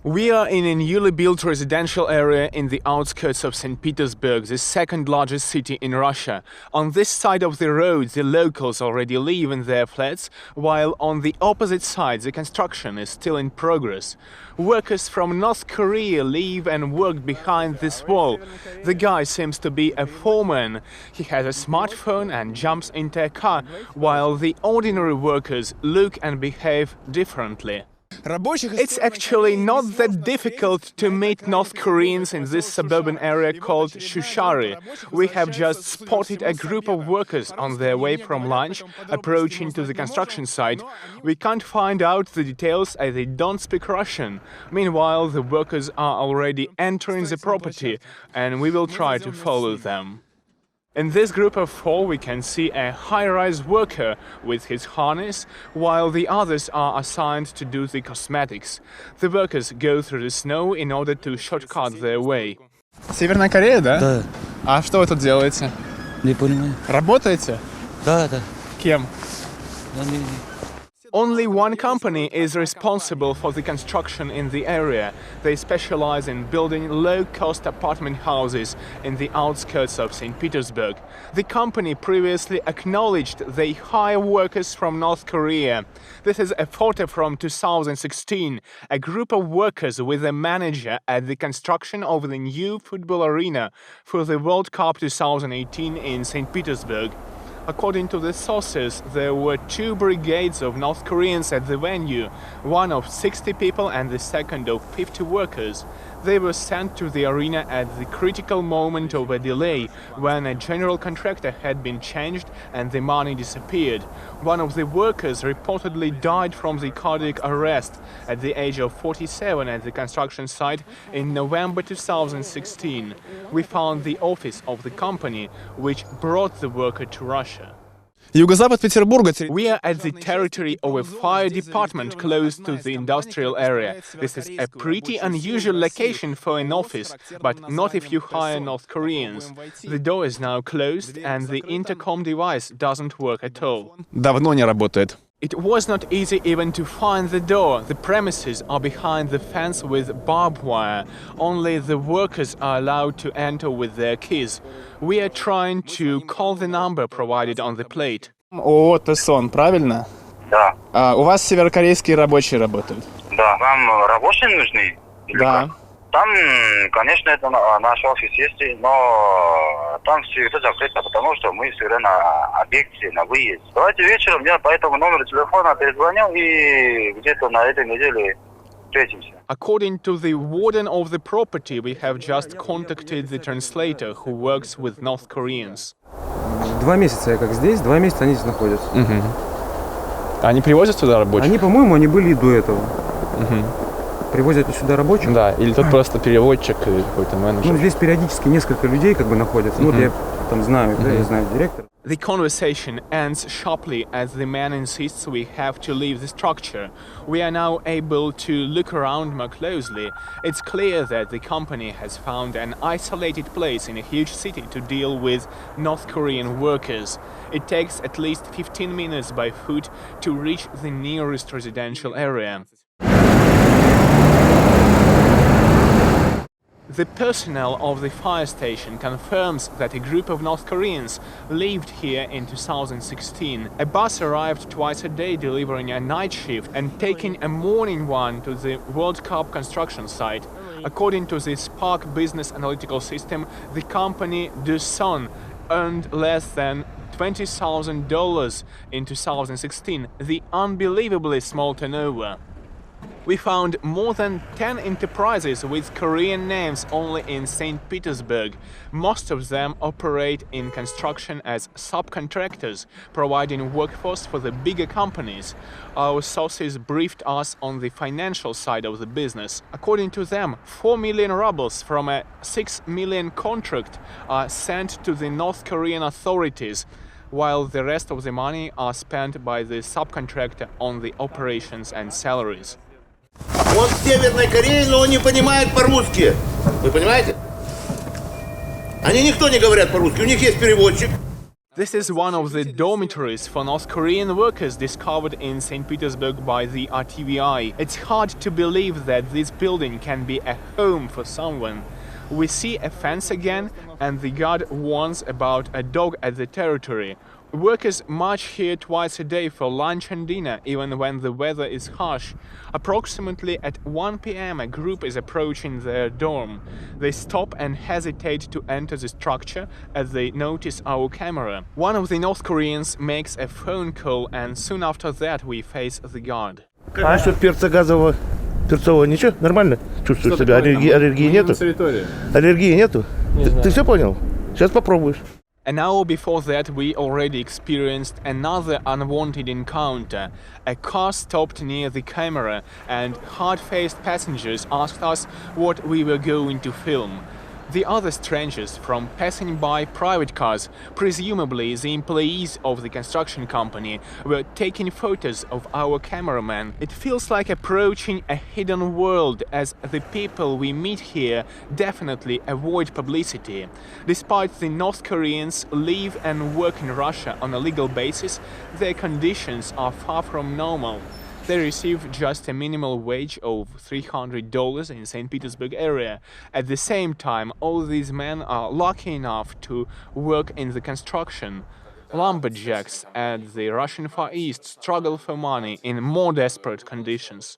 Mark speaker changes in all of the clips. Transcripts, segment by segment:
Speaker 1: We are in a newly built residential area in the outskirts of St. Petersburg, the second largest city in Russia. On this side of the road, the locals already live in their flats, while on the opposite side, the construction is still in progress. Workers from North Korea live and work behind this wall. The guy seems to be a foreman. He has a smartphone and jumps into a car, while the ordinary workers look and behave differently. It's actually not that difficult to meet North Koreans in this suburban area called Shushari. We have just spotted a group of workers on their way from lunch, approaching to the construction site. We can't find out the details as they don't speak Russian. Meanwhile, the workers are already entering the property, and we will try to follow them. In this group of four, we can see a high-rise worker with his harness, while the others are assigned to do the cosmetics. The workers go through the snow in order to shortcut their way.
Speaker 2: Северная Корея, да?
Speaker 3: Да.
Speaker 2: А что вы тут делаете?
Speaker 3: Не понимаю.
Speaker 2: Работаете?
Speaker 3: Да.
Speaker 2: Кем?
Speaker 1: Only one company is responsible for the construction in the area. They specialize in building low-cost apartment houses in the outskirts of St. Petersburg. The company previously acknowledged they hire workers from North Korea. This is a photo from 2016. A group of workers with a manager at the construction of the new football arena for the World Cup 2018 in St. Petersburg. According to the sources, there were two brigades of North Koreans at the venue, one of 60 people and the second of 50 workers. They were sent to the arena at the critical moment of a delay, when a general contractor had been changed and the money disappeared. One of the workers reportedly died from the cardiac arrest at the age of 47 at the construction site in November 2016. We found the office of the company, which brought the worker to Russia.
Speaker 2: Юго-запад Петербурга.
Speaker 1: We are at the territory of a fire department close to the industrial area. This is a pretty unusual location for an office, but not if you hire North Koreans. The door is now closed and the intercom device doesn't work at all.
Speaker 2: Давно не работает.
Speaker 1: It was not easy even to find the door. The premises are behind the fence with barbed wire. Only the workers are allowed to enter with their keys. We are trying to call the number provided on the plate.
Speaker 2: ООО «Tesson», правильно?
Speaker 4: Да.
Speaker 2: У вас северокорейские рабочие работают?
Speaker 4: Да. Вам рабочие нужны?
Speaker 2: Да.
Speaker 4: Как? Там, конечно, это наш офис есть, но там всегда закрыто, потому что мы всегда на объекте, на выезд. Давайте вечером я по этому номеру телефона перезвоню и где-то на этой неделе встретимся.
Speaker 1: According to the warden of the property, we have just contacted the translator who works with North Koreans.
Speaker 5: 2 месяца я как здесь, 2 месяца они здесь находятся.
Speaker 2: Они привозят сюда рабочих?
Speaker 5: Они, по-моему, они были и до этого. Привозят сюда рабочих?
Speaker 2: Да, или тут просто переводчик или какой-то менеджер.
Speaker 5: Ну, здесь периодически несколько людей как бы находятся. Ну, вот я там знаю, да, я знаю директора.
Speaker 1: The conversation ends sharply as the man insists we have to leave the structure. We are now able to look around more closely. It's clear that the company has found an isolated place in a huge city to deal with North Korean workers. It takes at least 15 minutes by foot to reach the nearest residential area. The personnel of the fire station confirms that a group of North Koreans lived here in 2016. A bus arrived twice a day delivering a night shift and taking a morning one to the World Cup construction site. According to the Spark business analytical system, the company DPRK earned less than $20,000 in 2016, the unbelievably small turnover. We found more than 10 enterprises with Korean names only in St. Petersburg. Most of them operate in construction as subcontractors, providing workforce for the bigger companies. Our sources briefed us on the financial side of the business. According to them, 4 million rubles from a 6 million contract are sent to the North Korean authorities, while the rest of the money are spent by the subcontractor on the operations and salaries.
Speaker 6: Он в Северной Корее, но он не понимает по-русски. Вы понимаете? Они никто не говорят по-русски, у них есть переводчик.
Speaker 1: This is one of the dormitories for North Korean workers discovered in St. Petersburg by the RTVI. It's hard to believe that this building can be a home for someone. We see a fence again, and the guard warns about a dog at the territory. Workers march here twice a day for lunch and dinner, even when the weather is harsh. Approximately at 1 p.m. a group is approaching their dorm. They stop and hesitate to enter the structure as they notice our camera. One of the North Koreans makes a phone call, and soon after that we face the guard.
Speaker 6: А что перца газового, перцового ничего? Нормально чувствуешь себя? Аллергии нету? Аллергии нету? Ты все понял? Сейчас попробуешь.
Speaker 1: An hour before that, we already experienced another unwanted encounter. A car stopped near the camera, and hard-faced passengers asked us what we were going to film. The other strangers from passing by private cars, presumably the employees of the construction company, were taking photos of our cameraman. It feels like approaching a hidden world, as the people we meet here definitely avoid publicity. Despite the North Koreans live and work in Russia on a legal basis, their conditions are far from normal. They receive just a minimal wage of $300 in St. Petersburg area. At the same time, all these men are lucky enough to work in the construction. Lumberjacks at the Russian Far East struggle for money in more desperate conditions.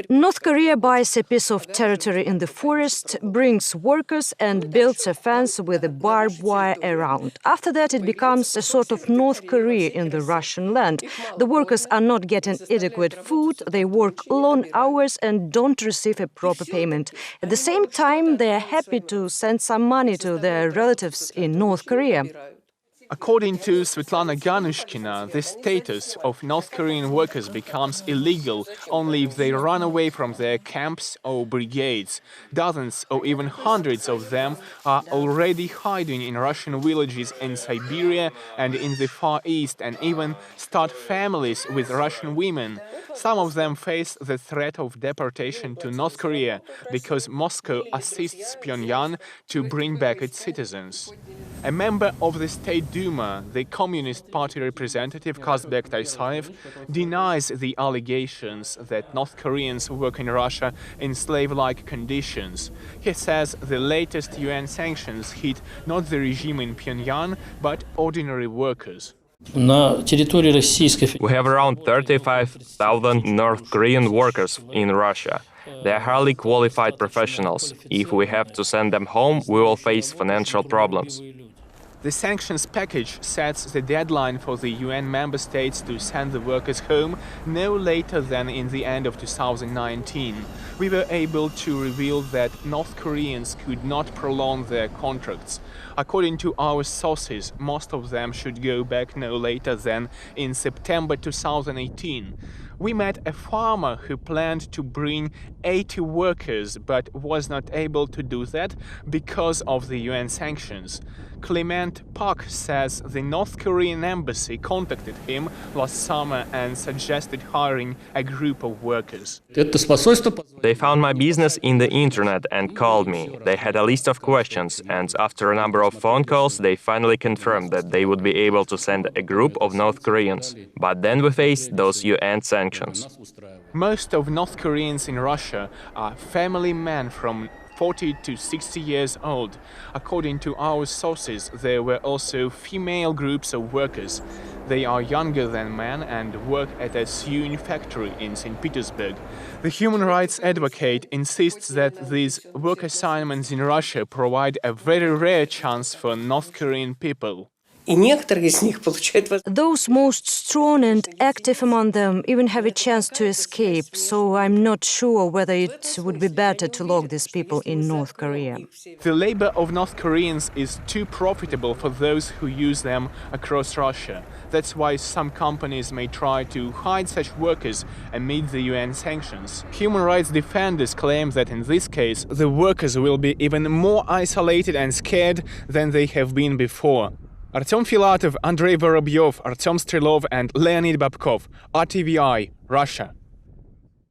Speaker 3: North Korea buys a piece of territory in the forest, brings workers and builds a fence with a barbed wire around. After that, it becomes a sort of North Korea in the Russian land. The workers are not getting adequate food, they work long hours and don't receive a proper payment. At the same time, they are happy to send some money to their relatives in North Korea.
Speaker 1: According to Svetlana Ganushkina, the status of North Korean workers becomes illegal only if they run away from their camps or brigades. Dozens or even hundreds of them are already hiding in Russian villages in Siberia and in the Far East, and even start families with Russian women. Some of them face the threat of deportation to North Korea because Moscow assists Pyongyang to bring back its citizens. A member of the State Duma, the Communist Party representative Kazbek Taisayev, denies the allegations that North Koreans work in Russia in slave-like conditions. He says the latest UN sanctions hit not the regime in Pyongyang, but ordinary workers.
Speaker 7: We have around 35,000 North Korean workers in Russia. They are highly qualified professionals. If we have to send them home, we will face financial problems.
Speaker 1: The sanctions package sets the deadline for the UN member states to send the workers home no later than in the end of 2019. We were able to reveal that North Koreans could not prolong their contracts. According to our sources, most of them should go back no later than in September 2018. We met a farmer who planned to bring 80 workers, but was not able to do that because of the UN sanctions. Clement Park says the North Korean embassy contacted him last summer and suggested hiring a group of workers.
Speaker 7: They found my business in the internet and called me. They had a list of questions, and after a number of phone calls, they finally confirmed that they would be able to send a group of North Koreans. But then we faced those UN sanctions.
Speaker 1: Most of North Koreans in Russia are family men from 40 to 60 years old. According to our sources, there were also female groups of workers. They are younger than men and work at a sewing factory in St. Petersburg. The human rights advocate insists that these work assignments in Russia provide a very rare chance for North Korean people.
Speaker 3: Those most strong and active among them even have a chance to escape, so I'm not sure whether it would be better to lock these people in North Korea.
Speaker 1: The labor of North Koreans is too profitable for those who use them across Russia. That's why some companies may try to hide such workers amid the UN sanctions. Human rights defenders claim that in this case, the workers will be even more isolated and scared than they have been before. Artem Filatov, Andrei Vorobyov, Artem Strelov and Leonid Babkov, RTVI, Russia.